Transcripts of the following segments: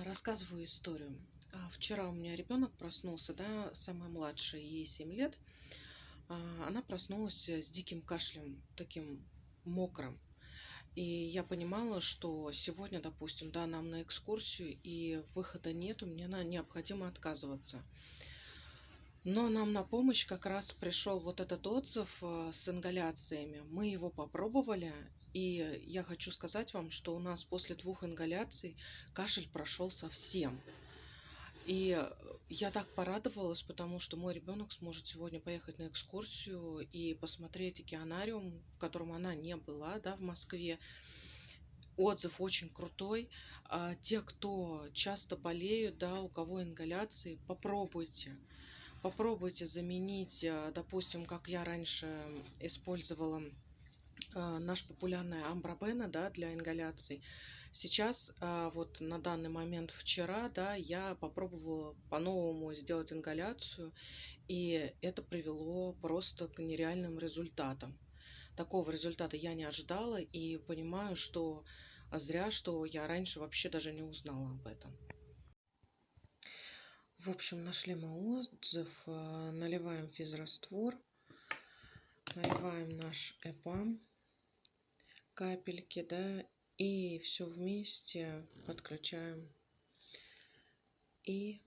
Рассказываю историю. Вчера у меня ребенок проснулся, да, самая младшая, ей 7 лет. Она проснулась с диким кашлем, таким мокрым. И я понимала, что сегодня, допустим, да, нам на экскурсию, и выхода нету, мне необходимо отказываться. Но нам на помощь как раз пришел вот этот отзыв с ингаляциями. Мы его попробовали, и я хочу сказать вам, что у нас после 2 ингаляций кашель прошел совсем. И я так порадовалась, потому что мой ребенок сможет сегодня поехать на экскурсию и посмотреть океанариум, в котором она не была, да, в Москве. Отзыв очень крутой. Те, кто часто болеют, да, у кого ингаляции, попробуйте. Попробуйте заменить, допустим, как я раньше использовала наш популярный амбробена, да, для ингаляций. Сейчас, вот на данный момент вчера, да, я попробовала по-новому сделать ингаляцию, и это привело просто к нереальным результатам. Такого результата я не ожидала и понимаю, что зря, что я раньше вообще даже не узнала об этом. В общем, нашли мы отзыв, наливаем физраствор, наливаем наш ЭПАМ, капельки, да, и все вместе подключаем и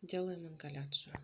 делаем ингаляцию.